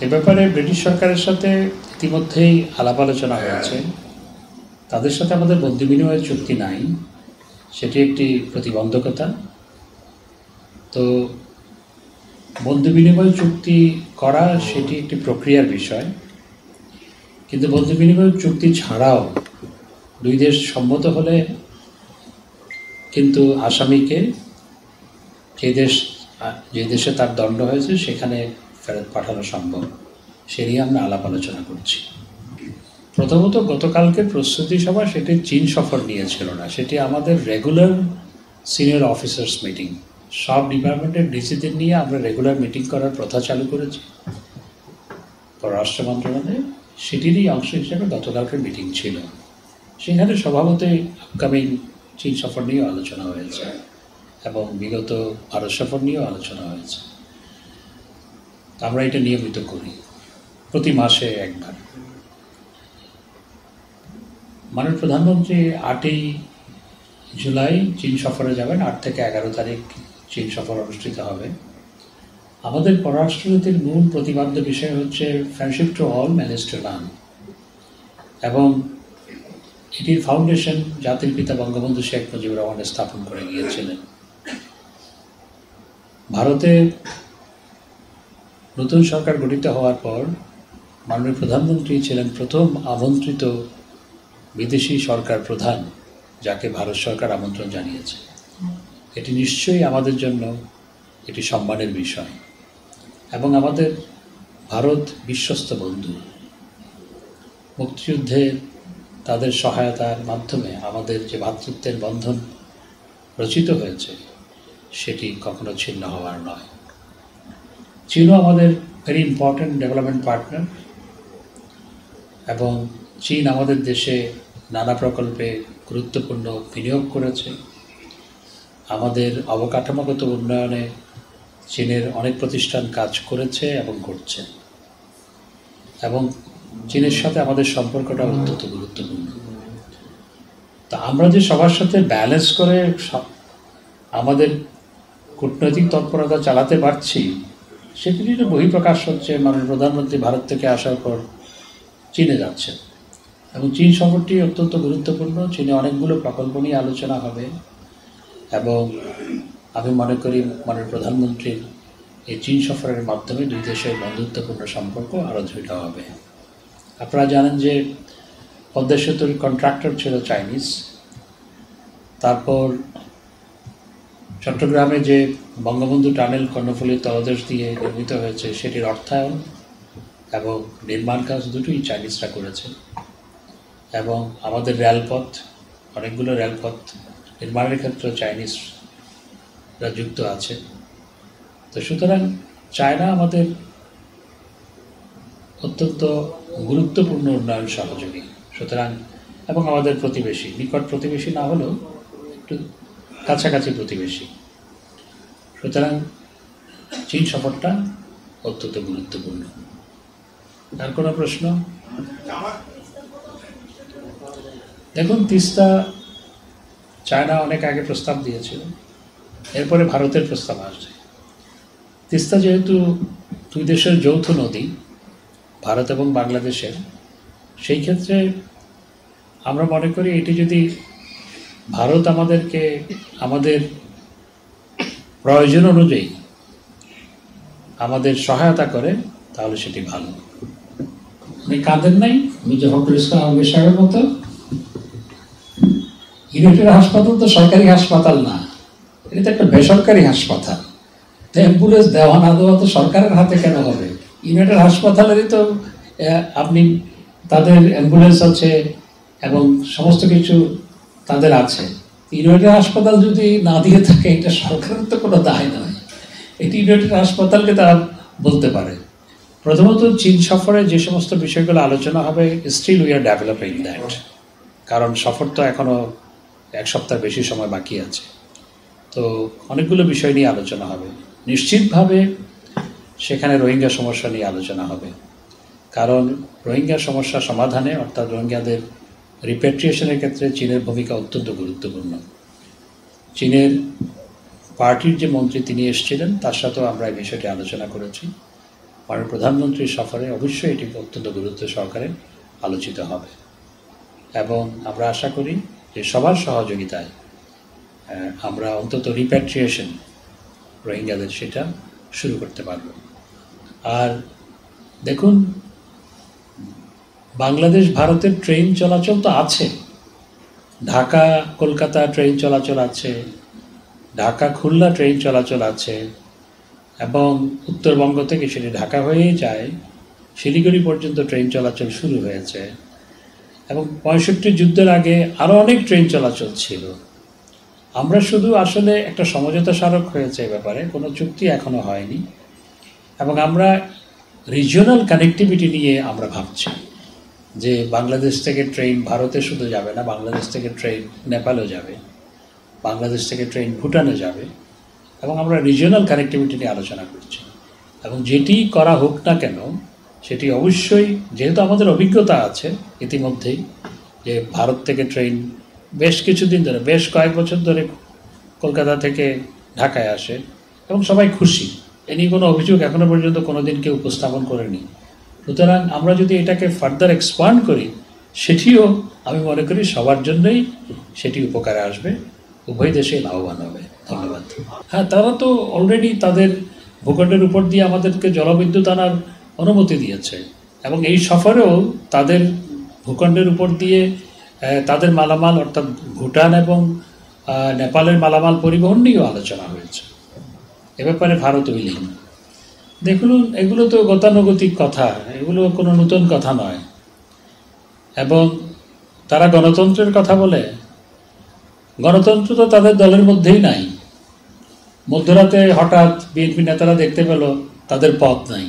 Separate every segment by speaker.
Speaker 1: এ ব্যাপারে ব্রিটিশ সরকারের সাথে ইতিমধ্যেই আলাপ আলোচনা হয়েছে। তাদের সাথে আমাদের বন্দি বিনিময়ের চুক্তি নাই, সেটি একটি প্রতিবন্ধকতা। তো বন্দি বিনিময় চুক্তি করা সেটি একটি প্রক্রিয়ার বিষয়, কিন্তু বন্দি বিনিময় চুক্তি ছাড়াও দুই দেশ সম্মত হলে কিন্তু আসামিকে যে দেশে তার দণ্ড হয়েছে সেখানে ফেরত পাঠানো সম্ভব। সে নিয়ে আমরা আলাপ আলোচনা করছি। প্রথমত গতকালকের প্রস্তুতি সভা সেটি চীন সফর নিয়েছিল না, সেটি আমাদের রেগুলার সিনিয়র অফিসার্স মিটিং। সব ডিপার্টমেন্টের ডিসিদের নিয়ে আমরা রেগুলার মিটিং করার প্রথা চালু করেছি পররাষ্ট্র মন্ত্রণালয়ে। সেটিরই অংশ হিসেবে গতকালকের মিটিং ছিল। সেখানে স্বভাবতই আপকামিং চীন সফর নিয়েও আলোচনা হয়েছে এবং বিগত ভারত সফর নিয়েও আলোচনা হয়েছে। আমরা এটা নিয়মিত করি, প্রতি মাসে একবার। মাননীয় প্রধানমন্ত্রী 8ই জুলাই চীন সফরে যাবেন। 8 থেকে 11 তারিখ চীন সফর অনুষ্ঠিত হবে। আমাদের পররাষ্ট্রনীতির মূল প্রতিপাদ্য বিষয় হচ্ছে friendship to all, manage to নান, এবং এটির ফাউন্ডেশন জাতির পিতা বঙ্গবন্ধু শেখ মুজিবুর রহমান স্থাপন করে গিয়েছিলেন। ভারতে নতুন সরকার গঠিত হওয়ার পর মাননীয় প্রধানমন্ত্রী ছিলেন প্রথম আমন্ত্রিত বিদেশি সরকার প্রধান যাকে ভারত সরকার আমন্ত্রণ জানিয়েছে। এটি নিশ্চয়ই আমাদের জন্য এটি সম্মানের বিষয়, এবং আমাদের ভারত বিশ্বস্ত বন্ধু। মুক্তিযুদ্ধে তাদের সহায়তার মাধ্যমে আমাদের যে ভ্রাতৃত্বের বন্ধন রচিত হয়েছে সেটি কখনো ছিন্ন হওয়ার নয়। চীনও আমাদের ভেরি ইম্পর্ট্যান্ট ডেভেলপমেন্ট পার্টনার, এবং চীন আমাদের দেশে নানা প্রকল্পে গুরুত্বপূর্ণ বিনিয়োগ করেছে। আমাদের অবকাঠামোগত উন্নয়নে চীনের অনেক প্রতিষ্ঠান কাজ করেছে এবং করছে, এবং চীনের সাথে আমাদের সম্পর্কটা অত্যন্ত গুরুত্বপূর্ণ। তা আমরা যে সবার সাথে ব্যালেন্স করে আমাদের কূটনৈতিক তৎপরতা চালাতে পারছি, সেটির বহিঃপ্রকাশ হচ্ছে মাননীয় প্রধানমন্ত্রী ভারত থেকে আসার পর চীনে যাচ্ছেন, এবং চীন সফরটি অত্যন্ত গুরুত্বপূর্ণ। চীনে অনেকগুলো প্রকল্প নিয়ে আলোচনা হবে, এবং আমি মনে করি মাননীয় প্রধানমন্ত্রীর এই চীন সফরের মাধ্যমে দুই দেশের বন্ধুত্বপূর্ণ সম্পর্ক আরও দৃঢ় হবে। আপনারা জানেন যে পদ্মা সেতুর কন্ট্রাক্টর ছিল চাইনিজ। তারপর চট্টগ্রামে যে বঙ্গবন্ধু টানেল কর্ণফুলীর তলদেশ দিয়ে নির্মিত হয়েছে সেটির অর্থায়ন এবং নির্মাণ কাজ দুটোই চাইনিজরা করেছে, এবং আমাদের রেলপথ, অনেকগুলো রেলপথ নির্মাণের ক্ষেত্রে চাইনিজরা যুক্ত আছে। তো সুতরাং চায়না আমাদের অত্যন্ত গুরুত্বপূর্ণ উন্নয়ন সহযোগী, সুতরাং, এবং আমাদের প্রতিবেশী, নিকট প্রতিবেশী না হলেও একটু কাছাকাছি প্রতিবেশী। সুতরাং চীন সফরটা অত্যন্ত গুরুত্বপূর্ণ। আর কোনো প্রশ্ন? দেখুন, তিস্তা চায়না অনেক আগে প্রস্তাব দিয়েছিল, এরপরে ভারতের প্রস্তাব আসছে। তিস্তা যেহেতু দুই দেশের যৌথ নদী, ভারত এবং বাংলাদেশের, সেই ক্ষেত্রে আমরা মনে করি এটি যদি ভারত আমাদেরকে আমাদের প্রয়োজন অনুযায়ী আমাদের সহায়তা করে তাহলে সেটি ভালো। আপনি কাঁদেন নাই মির্জা ফখরুল ইসলাম আলমগীর সাহেবের মতো? ইউনাইটেড হাসপাতাল তো সরকারি হাসপাতাল না, এটা তো একটা বেসরকারি হাসপাতাল। তো অ্যাম্বুলেন্স দেওয়া না দেওয়া তো সরকারের হাতে কেন হবে? ইউনাইটেড হাসপাতালেরই তো আপনি তাদের অ্যাম্বুলেন্স আছে এবং সমস্ত কিছু তাদের আছে। ইউনাইটেড হাসপাতাল যদি না দিয়ে থাকে এটা সরকারের তো কোনো দায় নয়, এটি ইউনাইটেড হাসপাতালকে তারা বলতে পারে। প্রথমত চীন সফরে যে সমস্ত বিষয়গুলো আলোচনা হবে, still we are developing that, কারণ সফর তো এখনও এক সপ্তাহ বেশি সময় বাকি আছে। তো অনেকগুলো বিষয় নিয়ে আলোচনা হবে। নিশ্চিতভাবে সেখানে রোহিঙ্গা সমস্যা নিয়ে আলোচনা হবে, কারণ রোহিঙ্গা সমস্যা সমাধানে, অর্থাৎ রোহিঙ্গাদের রিপ্যাট্রিয়েশনের ক্ষেত্রে চীনের ভূমিকা অত্যন্ত গুরুত্বপূর্ণ। চীনের পার্টির যে মন্ত্রী তিনি এসেছিলেন, তার সাথেও আমরা এই বিষয়টি আলোচনা করেছি। মাননীয় প্রধানমন্ত্রীর সফরে অবশ্যই এটি অত্যন্ত গুরুত্ব সহকারে আলোচিত হবে এবং আমরা আশা করি যে সবার সহযোগিতায় আমরা অন্তত রিপ্যাট্রিয়েশন রোহিঙ্গাদের সেটা শুরু করতে পারব। আর দেখুন, বাংলাদেশ ভারতের ট্রেন চলাচল তো আছে, ঢাকা কলকাতা ট্রেন চলাচল আছে, ঢাকা খুলনা ট্রেন চলাচল আছে এবং উত্তরবঙ্গ থেকে সেটি ঢাকা হয়েই যায়, শিলিগুড়ি পর্যন্ত ট্রেন চলাচল শুরু হয়েছে এবং 65 যুদ্ধের আগে আরও অনেক ট্রেন চলাচল ছিল। আমরা শুধু আসলে একটা সমঝোতা স্মারক হয়েছে এ ব্যাপারে, কোনো চুক্তি এখনও হয়নি এবং আমরা রিজিওনাল কানেক্টিভিটি নিয়ে আমরা ভাবছি যে বাংলাদেশ থেকে ট্রেন ভারতে শুধু যাবে না, বাংলাদেশ থেকে ট্রেন নেপালও যাবে, বাংলাদেশ থেকে ট্রেন ভুটানে যাবে এবং আমরা রিজিওনাল কানেক্টিভিটি নিয়ে আলোচনা করছি এবং যেটি করা হোক না কেন সেটি অবশ্যই, যেহেতু আমাদের অভিজ্ঞতা আছে ইতিমধ্যেই যে ভারত থেকে ট্রেন বেশ কিছুদিন ধরে, বেশ কয়েক বছর ধরে কলকাতা থেকে ঢাকায় আসে এবং সবাই খুশি, এ নিয়ে কোনো অভিযোগ এখনও পর্যন্ত কোনো দিন কেউ উপস্থাপন করেনি। সুতরাং আমরা যদি এটাকে ফার্দার এক্সপান্ড করি সেটিও আমি মনে করি সবার জন্যই সেটি উপকারে আসবে, উভয় দেশে লাভবান হবে। ধন্যবাদ। হ্যাঁ, তারা তো অলরেডি তাদের ভূখণ্ডের উপর দিয়ে আমাদেরকে জলবিদ্যুৎ আনার অনুমতি দিয়েছে এবং এই সফরেও তাদের ভূখণ্ডের উপর দিয়ে তাদের মালামাল অর্থাৎ ভুটান এবং নেপালের মালামাল পরিবহন নিয়েও আলোচনা হয়েছে। এ ব্যাপারে ভারত উইলিং। দেখুন, এগুলো তো গতানুগতিক কথা, এগুলো কোনো নতুন কথা নয় এবং তারা গণতন্ত্রের কথা বলে, গণতন্ত্র তো তাদের দলের মধ্যেই নাই। মধ্যরাতে হঠাৎ বিএনপি নেতারা দেখতে পেল তাদের পদ নাই,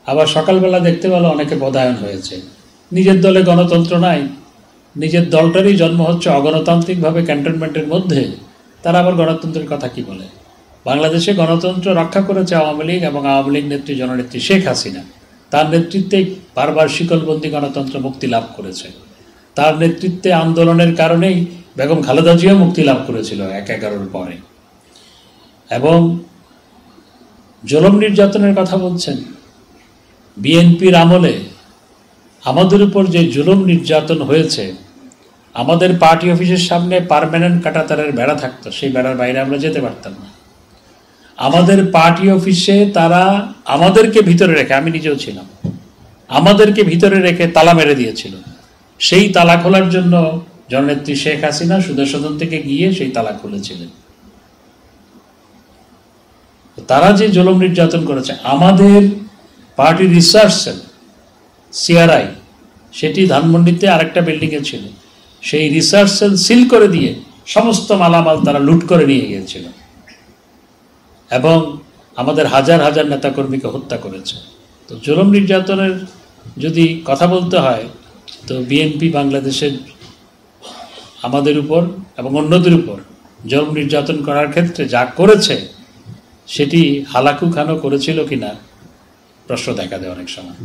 Speaker 1: আবার সকালবেলা দেখতে পেল অনেকে পদায়ন হয়েছে। নিজের দলে গণতন্ত্র নাই, নিজের দলটারই জন্ম হচ্ছে অগণতান্ত্রিকভাবে ক্যান্টনমেন্টের মধ্যে, তারা আবার গণতন্ত্রের কথা কি বলে? বাংলাদেশে গণতন্ত্র রক্ষা করেছে আওয়ামী লীগ এবং আওয়ামী লীগ নেত্রী জননেত্রী শেখ হাসিনা। তার নেতৃত্বে বারবার শিকলবন্দি গণতন্ত্র মুক্তি লাভ করেছে। তার নেতৃত্বে আন্দোলনের কারণেই বেগম খালেদা জিয়া মুক্তি লাভ করেছিল ১/১১ পরে। এবং জুলুম নির্যাতনের কথা বলছেন, বিএনপির আমলে আমাদের উপর যে জুলুম নির্যাতন হয়েছে, আমাদের পার্টি অফিসের সামনে পার্মানেন্ট কাঁটাতারের বেড়া থাকতো, সেই বেড়ার বাইরে আমরা যেতে পারতাম না। আমাদের পার্টি অফিসে তারা আমাদেরকে ভিতরে রেখে, আমি নিজেও ছিলাম, আমাদেরকে ভিতরে রেখে তালা মেরে দিয়েছিল। সেই তালা খোলার জন্য জননেত্রী শেখ হাসিনা সুদর্শন থেকে গিয়ে সেই তালা খুলেছিলেন। তারা যে জুলুম নির্যাতন করেছে, আমাদের পার্টি রিসার্চ সেল সিআরআই সেটি ধানমন্ডিতে আরেকটা বিল্ডিংয়ে ছিল, সেই রিসার্চ সেল সিল করে দিয়ে সমস্ত মালামাল তারা লুট করে নিয়ে গিয়েছিল এবং আমাদের হাজার হাজার নেতাকর্মীকে হত্যা করেছে। তো জুলুম নির্যাতনের যদি কথা বলতে হয়, তো বিএনপি বাংলাদেশের আমাদের উপর এবং অন্যদের উপর জুলুম নির্যাতন করার ক্ষেত্রে যা করেছে সেটি হালাকু খানও করেছিল কিনা প্রশ্ন দেখা দেয় অনেক সময়।